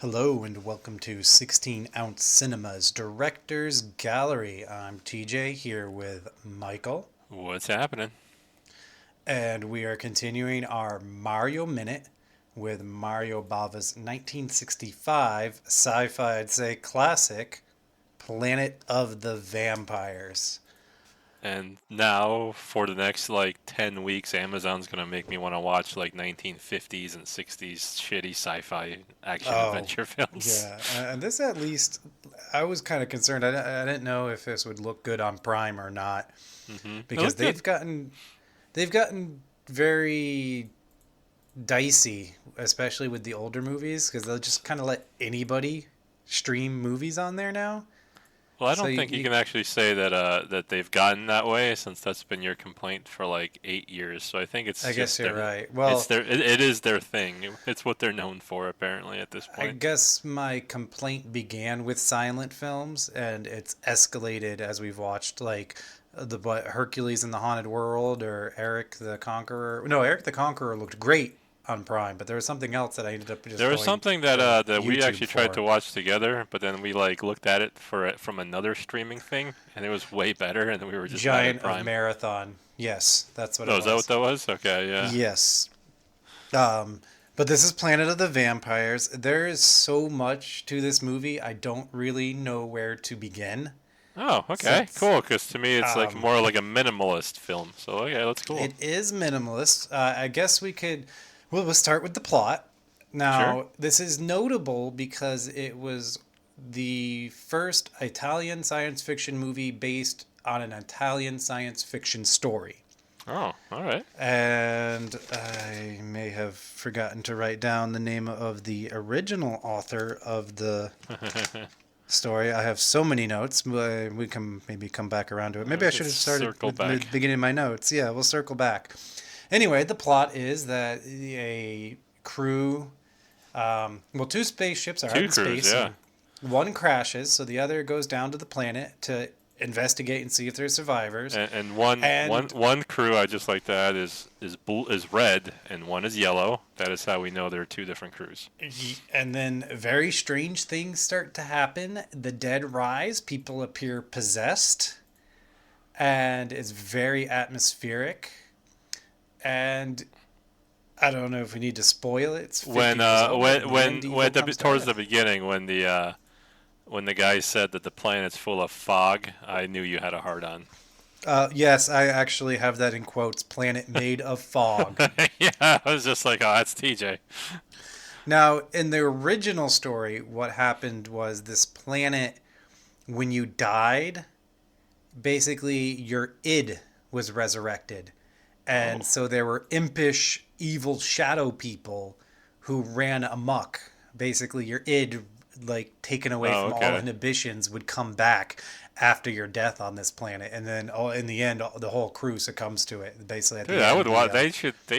Hello and welcome to 16 Ounce Cinema's Director's Gallery. I'm TJ here with Michael, What's happening? and we are continuing our Mario Minute with Mario Bava's 1965 sci fi, I'd say classic, Planet of the Vampires. And now, for the next 10 weeks, Amazon's gonna make me want to watch 1950s and 60s shitty sci fi action Oh, adventure films. yeah. And this at least, I was kind of concerned. I didn't know if this would look good on Prime or not It because looked good. they've gotten very dicey, especially with the older movies, because they'll just kind of let anybody stream movies on there now. Well, I So don't think you can actually say that they've gotten that way since that's been your complaint for like 8 years. So I think I it's guess just you're their, right. it's Well, their, it is their thing. It's what they're known for apparently at this I point. guess my complaint began with silent films, and it's escalated as we've watched the Hercules in the Haunted World or Eric the Conqueror. No, Eric the Conqueror looked great on Prime, but there was something else that I ended up just There was going something to that we YouTube actually tried for. to watch together, but then we looked at it from another streaming thing, and it was way better, and we were just mad at Giant of Prime. Marathon. Yes, that's what it Oh, is that what was. that was? Okay, yeah. Yes. Um, but this is Planet of the Vampires. There is so much to this movie. I don't really know where to begin Oh, okay, since cool. Because to me, it's like um, more like a minimalist film. So okay, that's cool. it is minimalist. I guess we could. We'll start with the plot. Sure. Now, this is notable because it was the first Italian science fiction movie based on an Italian science fiction story. Oh, all right. And I may have forgotten to write down the name of the original author of the story. I have so many notes. We can maybe come back around to it. Maybe We I could should have started circle with the back. beginning of my notes. Yeah, we'll circle back. Anyway, the plot is that a crew, two spaceships are out Two in crews, space, yeah. and one crashes, so the other goes down to the planet to investigate and see if there's survivors. And one crew I just like to add is red, and one is yellow. That is how we know there are two different crews. And then very strange things start to happen. The dead rise, people appear possessed, and it's very atmospheric. And I don't know if we need to spoil it. It's 50 When years uh old, but Vin Diesel comes to towards the Earth. beginning when the guy said that the planet's full of fog, I knew you had a hard on. Yes, I actually have that in quotes. Planet made of fog. Yeah, I was just like, oh, that's TJ. Now, in the original story, what happened was this planet, when you died, basically your id was resurrected. And Oh, so there were impish, evil shadow people who ran amok. Basically, your id, like taken away oh, from all okay. inhibitions, would come back after your death on this planet. And then in the end, the whole crew succumbs to it. Basically, at Dude, the I end, would watch. They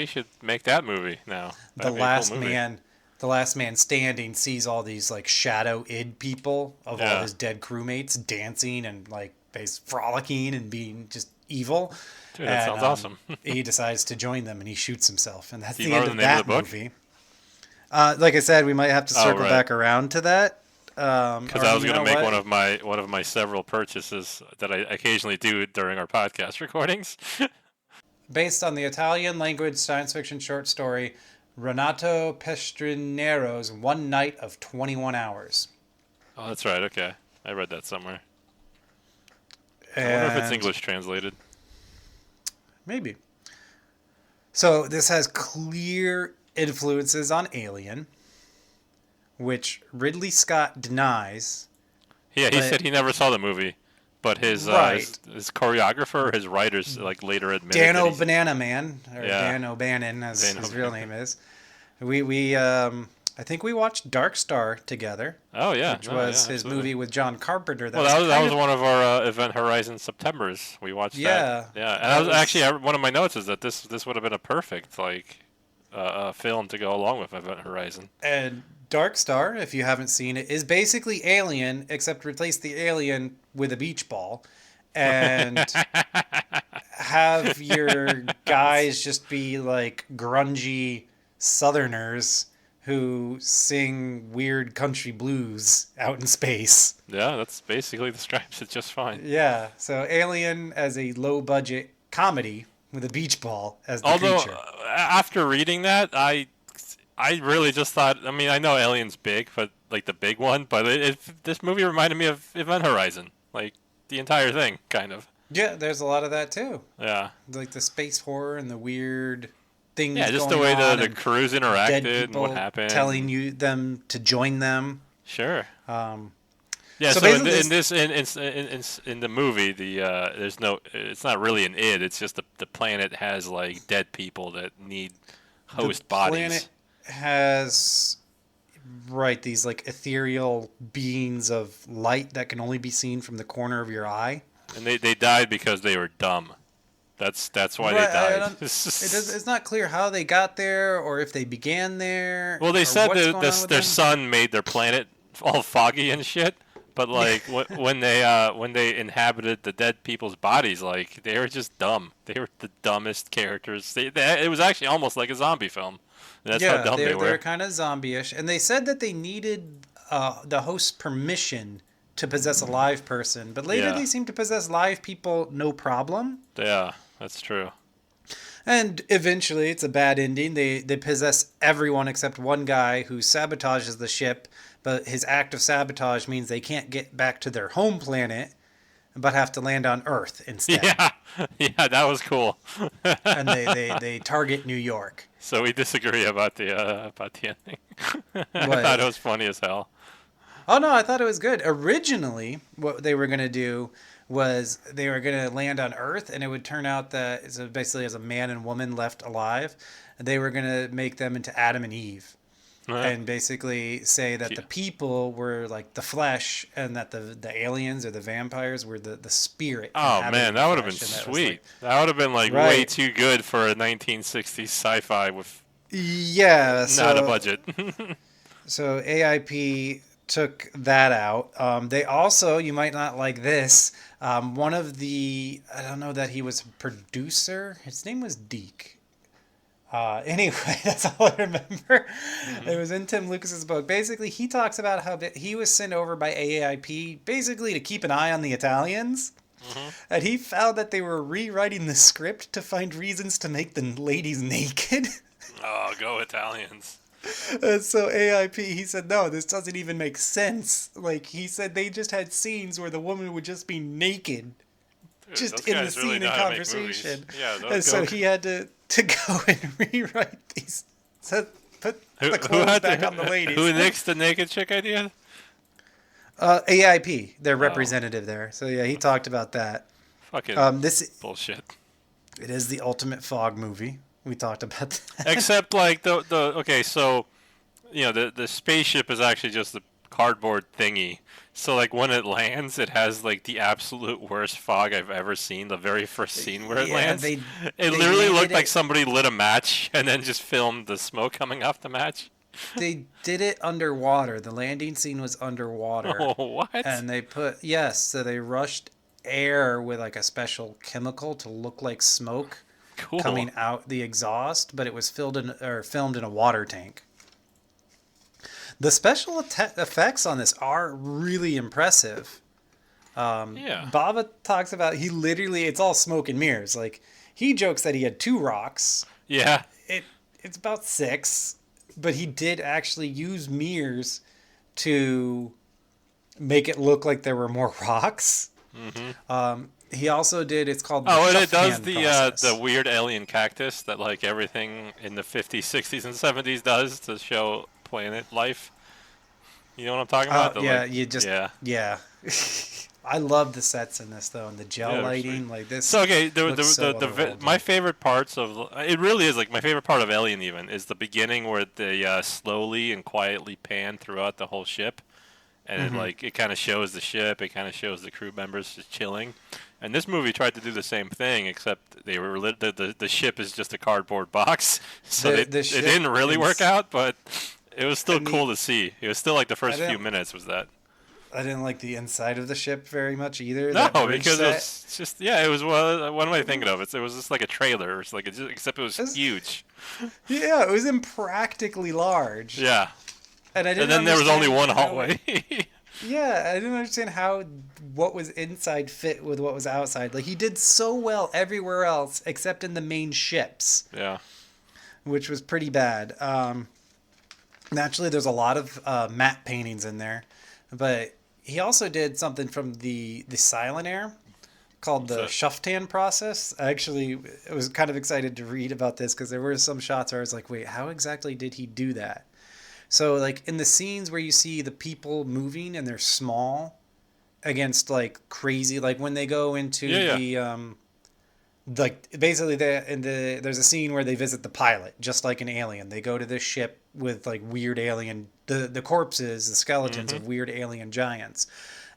should make that movie now. the That'd be a cool last movie. man the last man standing sees all these like shadow id people of all Yeah, his dead crewmates dancing and like frolicking and being just evil, dude, that and sounds awesome. he decides to join them and he shoots himself, and that's Do you the end remember of the name of the that book? movie. Like I said, we might have to Oh, circle right. back around to that, Because or I was you gonna know make what, one of my several purchases that I occasionally do during our podcast recordings. based on the Italian language science fiction short story Renato Pestrinero's One Night of 21 Hours. Oh, that's right. Okay, I read that somewhere. I wonder if it's And English translated. maybe. So this has clear influences on Alien, which Ridley Scott denies, Yeah, he but said he never saw the movie, but right. his choreographer, his writers, later admitted Dan that he's O'Banana Man, or yeah. Dan O'Bannon as They his know. real name is. We I think we watched Dark Star together, Oh yeah, which no, yeah, was his absolutely. movie with John Carpenter that Well, was that kind was of one of our Event Horizon September's. We watched that. yeah, Yeah, and I that was actually was one of my notes is that this would have been a perfect film to go along with Event Horizon. and Dark Star, if you haven't seen it, is basically Alien except replace the alien with a beach ball and have your guys just be like grungy southerners who sing weird country blues out in space. Yeah, that's basically describes it just fine. Yeah, so Alien as a low budget comedy with a beach ball as the Although creature. after reading that, I really just thought. I mean, I know Alien's big, but like the big one. But this movie reminded me of Event Horizon, like the entire thing, kind of. Yeah, there's a lot of that too. Yeah. Like the space horror and the weird Yeah, things just the going way on the and crews dead interacted and what people telling happened. you them to join them. Sure. Um, Yeah. so So in, basically, th- in this this in the movie, there's no. It's not really an id. It's just the planet has like dead people that need the host planet bodies. has right these like ethereal beings of light that can only be seen from the corner of your eye. And they died because they were dumb. That's why they Right, I died. don't. It's not clear how they got there or if they began there Well, they or said what's that going on with their them. sun made their planet all foggy and shit. But like when they inhabited the dead people's bodies, like they were just dumb. They were the dumbest characters. It was actually almost like a zombie film. That's how Yeah, dumb they they're were. kind of zombie-ish, and they said that they needed the host's permission to possess a live person, but later Yeah, they seem to possess live people no problem. yeah, that's true. And eventually, it's a bad ending. They possess everyone except one guy who sabotages the ship, but his act of sabotage means they can't get back to their home planet, but have to land on Earth instead. Yeah, yeah, that was cool. And they target New York. So we disagree about the ending. I thought But it was funny as hell. oh no, I thought it was good. Originally, what they were gonna do was they were gonna land on Earth, and it would turn out that so basically as a man and woman left alive, they were gonna make them into Adam and Eve, and basically say that the people were like the flesh, and that the aliens or the vampires were the spirit Oh inhabiting man, the that would have been flesh, and that was sweet. like That would have been like way right, too good for a 1960s sci-fi with yeah. not a So budget. So AIP took that out. They also, you might not like this. One of the, I don't know that he was a producer. His name was Deke. Anyway, that's all I remember. It was in Tim Lucas's book. Basically, he talks about how he was sent over by AIP basically to keep an eye on the Italians. And he found that they were rewriting the script to find reasons to make the ladies naked. Oh, go Italians. So AIP, he said, no, this doesn't even make sense. Like, he said they just had scenes where the woman would just be naked, Dude, just those in the guys really scene know in how to make movies. conversation. Yeah, And so he had to go and rewrite these. So put the clothes back on the ladies. Who nixed the naked chick idea? AIP, their Oh, representative there. So yeah, he talked about that. fucking This bullshit. it is the ultimate fog movie. We talked about that. Except like the okay, so you know the spaceship is actually just a cardboard thingy. So like when it lands, it has like the absolute worst fog I've ever seen. The very first scene where it Yeah, lands, it they literally landed looked like it. somebody lit a match and then just filmed the smoke coming off the match. They did it underwater. The landing scene was underwater. Oh, what? And they put yes, so they rushed air with like a special chemical to look like smoke Cool. coming out the exhaust, but it was filled in or filmed in a water tank. The special effects on this are really impressive. Yeah. Bava talks about he literally it's all smoke and mirrors. Like he jokes that he had two rocks. Yeah. It's about six, but he did actually use mirrors to make it look like there were more rocks. He also did. It's called the Oh, and it does Huffman process. the weird alien cactus that like everything in the 50s, 60s, and 70s does to show planet life. You know what I'm talking about? The, Yeah, like, you just yeah. yeah. I love the sets in this though, and the gel Yeah, they're lighting sweet. like this. So okay, Looks so my otherworldly. favorite parts of it really is like my favorite part of Alien even is the beginning where they slowly and quietly pan throughout the whole ship, and it like it kind of shows the ship, it kind of shows the crew members just chilling. And this movie tried to do the same thing, except they were the ship is just a cardboard box, so it Ship didn't really work is out, but it was still and cool to see. It was still like the I first few don't minutes was that. I didn't like the inside of the ship very much either. No, That bridge because it set. was just yeah, it was what am I thinking of? It was just like a trailer, it's like except it was It was, huge. yeah, it was impractically large, Yeah, and I and didn't then there was only understand one how it. hallway. Yeah, I didn't understand how what was inside fit with what was outside. Like he did so well everywhere else except in the main ships, Yeah, which was pretty bad. Naturally, there's a lot of matte paintings in there, but he also did something from the Silent Air called the so Shuftan process. I was kind of excited to read about this because there were some shots where I was like, wait, how exactly did he do that? So, like, in the scenes where you see the people moving and they're small against, like, crazy, like, when they go into yeah, yeah. like, basically, there's a scene where they visit the pilot, just like an alien. They go to this ship with, like, weird alien, the corpses, the skeletons Mhm. of weird alien giants.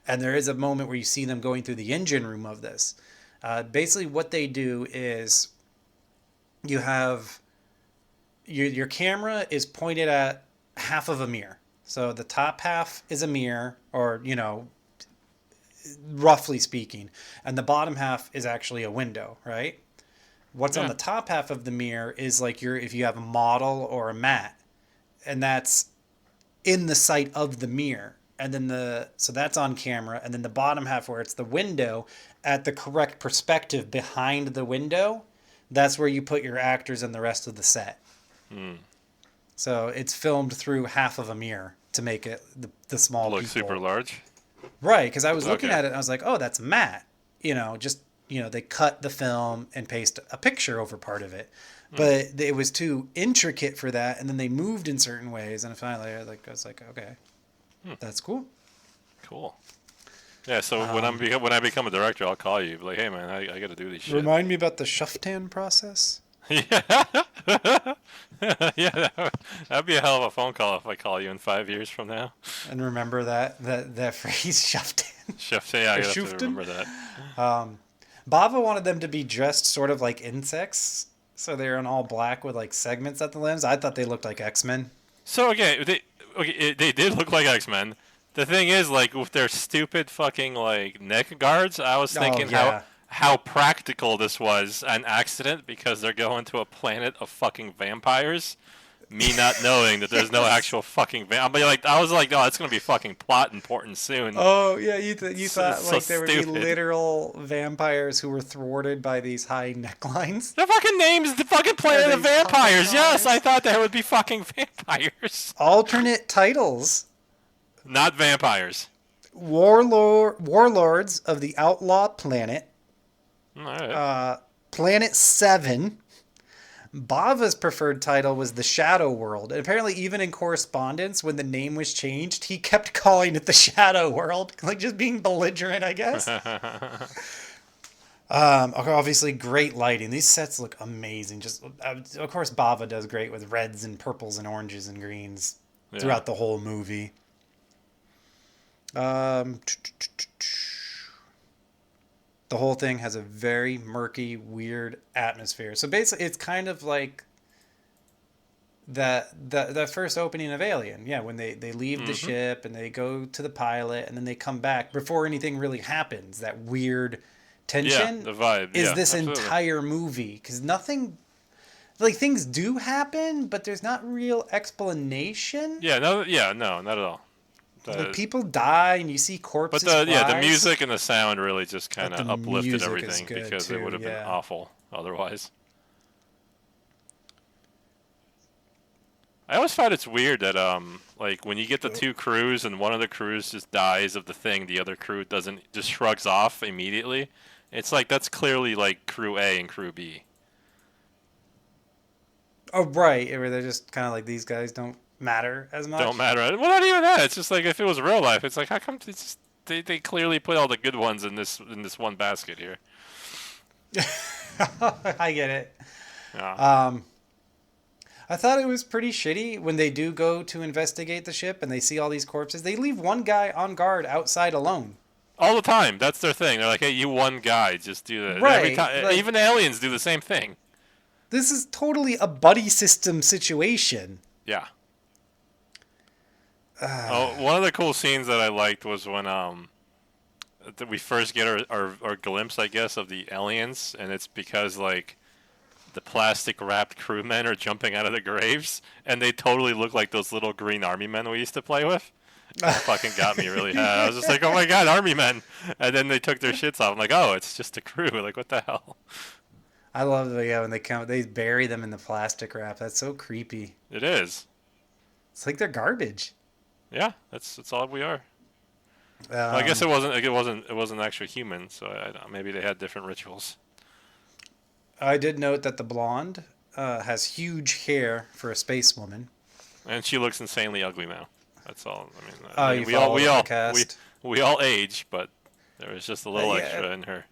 And there is a moment where you see them going through the engine room of this. Basically, what they do is you have your camera is pointed at half of a mirror. So the top half is a mirror, or roughly speaking, and the bottom half is actually a window, right? What's on Yeah. the top half of the mirror is like if you have a model or a mat, and that's in the sight of the mirror. And then so that's on camera, and then the bottom half where it's the window at the correct perspective behind the window, that's where you put your actors and the rest of the set. Mm. So it's filmed through half of a mirror to make it the small Look super people. large. Right, because I was looking Okay. at it and I was like, oh, that's matte. Just, they cut the film and paste a picture over part of it. Mm. But it was too intricate for that, and then they moved in certain ways, and finally I was like, okay, Hmm. that's cool. Cool. Yeah. So Um, when I become a director, I'll call you. Be like, hey man, I got to do this shit. Remind me about the Shuftan process. Yeah. Yeah. That'd be a hell of a phone call if I call you in 5 years from now. And remember that phrase, Shuftan. Chef, yeah, I Or have to Shuftan. remember that. Bava wanted them to be dressed sort of like insects. So they're in all black with like segments at the limbs. I thought they looked like X-Men. So they did look like X-Men. The thing is, like with their stupid fucking like neck guards, I was Oh, thinking yeah. how practical this was an accident because they're going to a planet of fucking vampires. Me not knowing that there's no actual fucking I was like, oh, it's gonna be fucking plot important soon. Oh, yeah, you It's thought so like there would be stupid. literal vampires who were thwarted by these high necklines. The fucking name's the fucking And planet of these puppet vampires. Yes, I eyes. thought there would be fucking vampires, Alternate titles. not vampires. Warlords of the Outlaw Planet. All right. Planet 7. Bava's preferred title was the Shadow World. And apparently, even in correspondence, when the name was changed, he kept calling it the Shadow World. Like, just being belligerent, I guess. Obviously, great lighting. These sets look amazing. Just, of course, Bava does great with reds and purples and oranges and greens Yeah. throughout the whole movie. Um, the whole thing has a very murky, weird atmosphere. So basically, it's kind of like that first opening of Alien. Yeah, when they leave the Hmm. ship and they go to the pilot and then they come back before anything really happens. That weird Yeah, tension the vibe. is Yeah, this absolutely. entire movie because nothing like things do happen, but there's not real explanation. Yeah, no, yeah, no, not at all. Like The, people die and you see but corpses the rise, music and the sound really just kind but the of uplifted music is everything good because it would too. have been Yeah. awful otherwise. I always find it's weird that like when you get the two crews and one of the crews just dies of the thing, the other crew doesn't just shrugs off immediately. It's like that's clearly like crew A and crew B. Oh, right. Where they're just kind of like these guys don't matter as Don't much. matter. Well, not even that. It's just like if it was real life, it's like how come it's just, they clearly put all the good ones in this one basket here. I get it. Yeah. I thought it was pretty shitty when they do go to investigate the ship and they see all these corpses. They leave one guy on guard outside alone. All the time. That's their thing. They're like, hey, you one guy, just do that. Every Right. time, Like, even aliens do the same thing. this is totally a buddy system situation. Yeah. Oh, one of the cool scenes that I liked was when that we first get our glimpse, I guess, of the aliens, and it's because like the plastic wrapped crewmen are jumping out of the graves, and they totally look like those little green army men we used to play with. That fucking got me really high. I was just like, oh my god, army men! And then they took their shits off. I'm like, oh, it's just a crew. Like, what the hell? I love the when they come, they bury them in the plastic wrap. That's so creepy. It is. It's like they're garbage. Yeah, that's all we are. Well, I guess Um, it wasn't actually human, so maybe they had different rituals. I did note that the blonde has huge hair for a space woman. And she looks insanely ugly now. That's all. Oh, you We all followed we the all cast. we all age, but there was just a little Yeah. extra in her.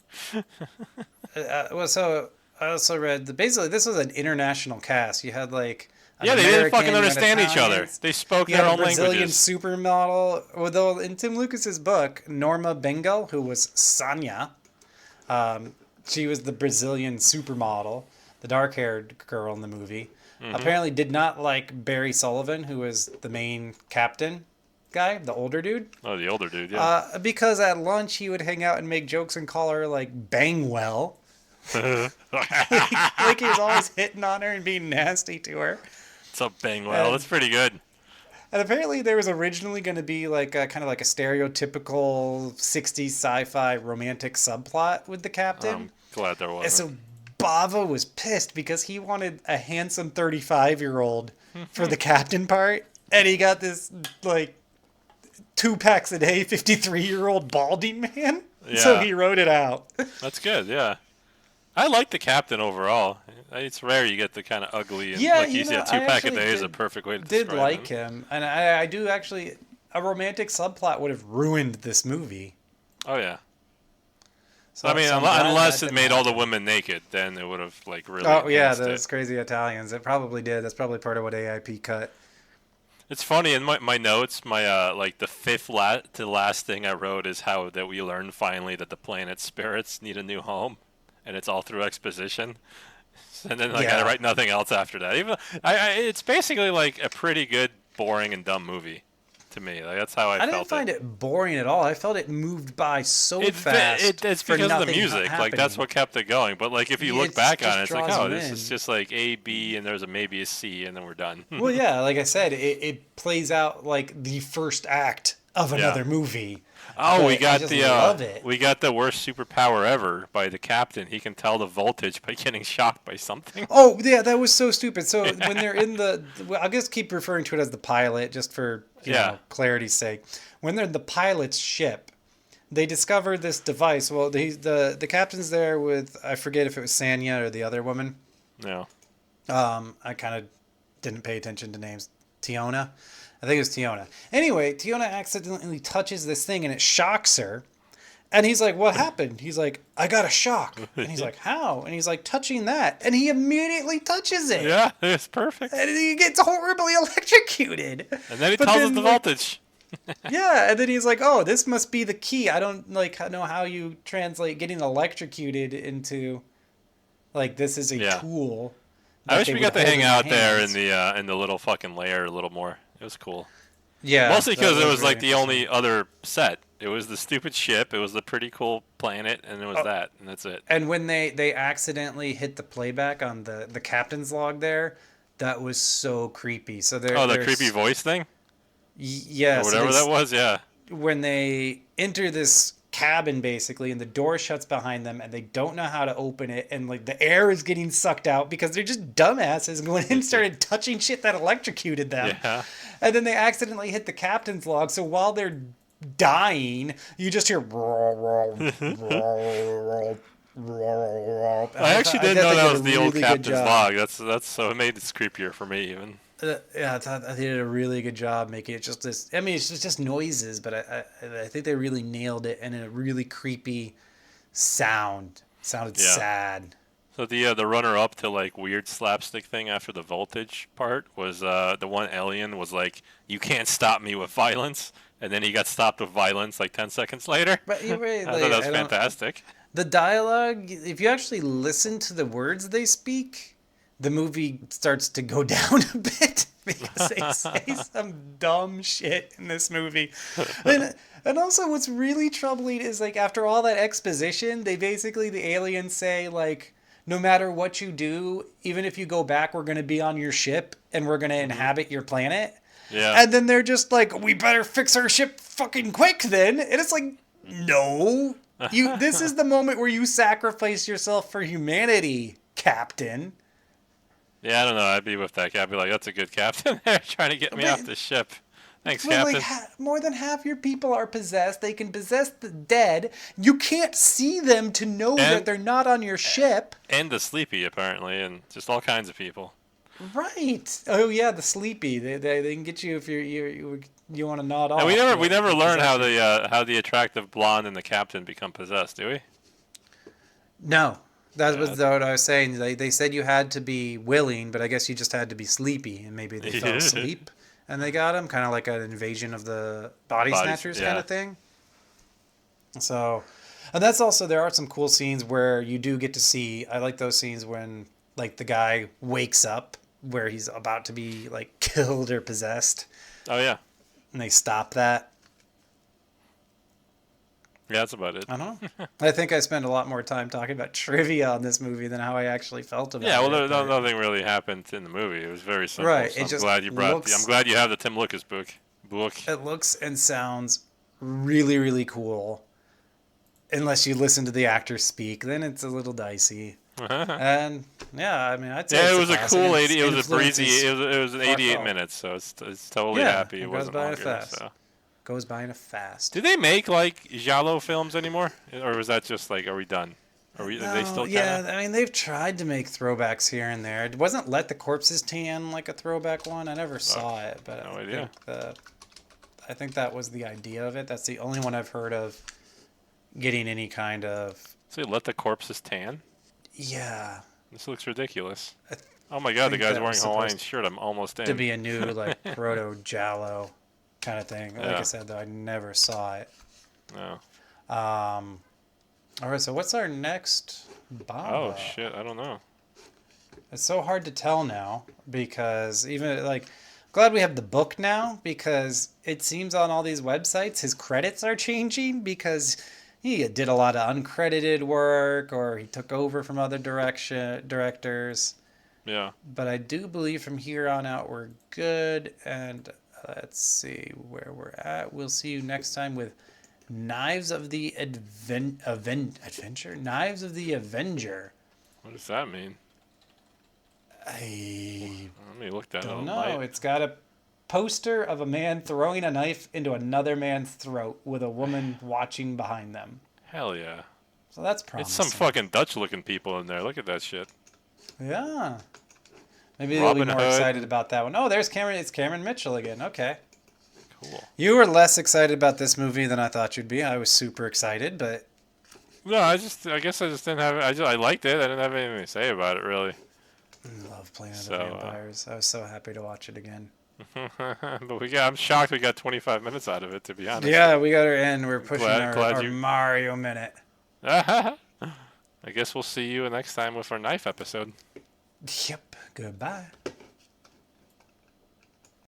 Well, so I also read that basically this was an international cast. You had like an Yeah, they didn't American, fucking you had understand each other. Italians, They spoke you their had a own Brazilian languages. supermodel. Although in Tim Lucas's book, Norma Bengal, who was Sanya, she was the Brazilian supermodel, the dark-haired girl in the movie. Hmm. Apparently, did not like Barry Sullivan, who was the main captain guy, the older dude. Oh, the older dude, yeah. Because at lunch he would hang out and make jokes and call her like Bangwell. Like he was always hitting on her and being nasty to her. What's up, Bangwell? And, That's pretty good. and apparently there was originally going to be like a kind of like a stereotypical 60s sci-fi romantic subplot with the captain. I'm glad there And wasn't. so Bava was pissed because he wanted a handsome 35-year-old for the captain part. And he got this like 2 packs a day 53-year-old balding man. So Yeah. he wrote it out. That's good, yeah. I like the captain overall. It's rare you get the kind of ugly and Yeah, like you you said, know, two I pack a actually day is a did, perfect way to did describe like him. him. And I do actually, a romantic subplot would have ruined this movie. Oh yeah. So, I mean, so I'm glad unless that it didn't made all the happen. women naked, then it would have like really Oh, yeah, enhanced it. those crazy Italians. It probably did. That's probably part of what AIP cut. It's funny in my notes, my like the fifth to last thing I wrote is how that we learned finally that the planet spirits need a new home, and it's all through exposition. And then like I Yeah. write nothing else after that. Even it's basically like a pretty good, boring and dumb movie to me. Like that's how I I didn't felt find it boring at all. I felt it moved by so fast. It's for because of the nothing music. Like that's happening. what kept it going. But like if you look It back just on it, it's like, draws oh, you this in. is just like A, B, and there's a maybe a C, and then we're done. Well, yeah, like I said, it plays out like the first act of Yeah. another movie. Oh, we But I got just the love it. we got the worst superpower ever by the captain. He can tell the voltage by getting shocked by something. Oh, yeah, that was so stupid. So when they're in well, I'll just keep referring to it as the pilot, just for Yeah. clarity's sake. When they're in the pilot's ship, they discover this device. Well, the captain's there with, I forget if it was Sanya or the other woman. No. I kind of didn't pay attention to names. Tiona, I think it was Tiona. Anyway, Tiona accidentally touches this thing and it shocks her. And he's like, "What happened?" He's like, "I got a shock." And he's like, "How?" And he's like, "Touching that." And he immediately touches it. Yeah, it's perfect. And he gets horribly electrocuted. And then he But tells us then, the like, voltage. yeah, and then he's like, "Oh, this must be the key." I don't know how you translate getting electrocuted into like this is a Yeah. tool. I that wish they we would got to hold hang their out there hands. in the little fucking lair a little more. It was cool. Yeah, Mostly that because it was really like the interesting. only other set. It was the stupid ship. It was the pretty cool planet, and it was Oh, that, and that's it. and when they accidentally hit the playback on the captain's log there, that was so creepy. So Oh, the there's creepy voice thing yeah, or so whatever that was. Yeah. when they enter this cabin basically and the door shuts behind them and they don't know how to open it and like the air is getting sucked out because they're just dumbasses and went in and started touching shit that electrocuted them. Yeah. And then they accidentally hit the captain's log, so while they're dying you just hear I actually didn't know that was the old captain's log. log. That's so it made it creepier for me even. Yeah, I thought they did a really good job making it just this. I mean, it's just noises, but I think they really nailed it and in a really creepy sound. Sounded Yeah. sad. So the runner up to like weird slapstick thing after the voltage part was the one alien was like, "You can't stop me with violence," and then he got stopped with violence like 10 seconds later. But you're right, I like, thought that was I don't- fantastic. the dialogue, if you actually listen to the words they speak, the movie starts to go down a bit. because they say some dumb shit in this movie. And and also what's really troubling is like after all that exposition, they basically the aliens say like no matter what you do, even if you go back, we're going to be on your ship and we're going to inhabit your planet. Yeah. And then they're just like, we better fix our ship fucking quick then. And it's like, no. This is the moment where you sacrifice yourself for humanity, Captain. Yeah, I don't know. I'd be with that guy. I'd be like, that's a good captain there trying to get me off the ship. Thanks, Well, like Captain. more than half your people are possessed. They can possess the dead. You can't see them to know that And they're not on your ship. and the sleepy apparently, and just all kinds of people. Right. Oh yeah, the sleepy. They can get you if you want to nod off. And we never learn Possess you. how the attractive blonde and the captain become possessed, do we? No. That Yeah. was what I was saying. They said you had to be willing, but I guess you just had to be sleepy, and maybe they fell asleep, and they got him, kind of like an invasion of the body snatchers kind Yeah. of thing. So, and that's also there are some cool scenes where you do get to see. I like those scenes when like the guy wakes up where he's about to be like killed or possessed, Oh yeah. and they stop that. Yeah, that's about it. I don't know. I think I spent a lot more time talking about trivia on this movie than how I actually felt about Yeah, well, it. But nothing really happened in the movie. It was very simple. right, So it I'm just glad you brought. I'm looks. glad you have the Tim Lucas book. It looks and sounds really, really cool. Unless you listen to the actors speak, then it's a little dicey. Yeah, And yeah, I mean, I'd say it it's was a classic. cool Its 80. It was a influence breezy. is It was an 88 heartfelt. minutes, so it's totally Yeah, happy it it goes wasn't by longer. fast. So. Goes by in a fast. Do they make like giallo films anymore, or was that just like, are we done? Are they No, still kind yeah, of? I mean, they've tried to make throwbacks here and there. It wasn't Let the Corpses Tan like a throwback one? I never saw it, but No idea. I think that was the idea of it. That's the only one I've heard of getting any kind of. Say, let the corpses tan. Yeah. This looks ridiculous. I Oh my god, the think guy's that wearing was a Hawaiian supposed shirt. I'm almost in. to be a new like proto Jallo kind of thing. Like I Yeah. said, though, I never saw it. No. All right, so what's our next Oh Bava? shit, I don't know. It's so hard to tell now because even like glad we have the book now because it seems on all these websites his credits are changing because he did a lot of uncredited work or he took over from other directors. Yeah. But I do believe from here on out we're good. And let's see where we're at. We'll see you next time with Knives of the Adventure? Knives of the Avenger. What does that mean? I Let me look that up. don't know. It's got a poster of a man throwing a knife into another man's throat with a woman watching behind them. Hell yeah. So that's It's promising. some fucking Dutch looking people in there. Look at that shit. Yeah. Maybe they'll Robin be more Hood. excited about that one. Oh, there's Cameron. It's Cameron Mitchell again. Okay. Cool. You were less excited about this movie than I thought you'd be. I was super excited, but No, I guess I just didn't have. I liked it. I didn't have anything to say about it really. I love Planet So, of the Vampires. I was so happy to watch it again. But I'm shocked we got 25 minutes out of it. To be honest. Yeah, we got her in. We're pushing Glad our you- Mario minute. I guess we'll see you next time with our knife episode. Yep. Goodbye.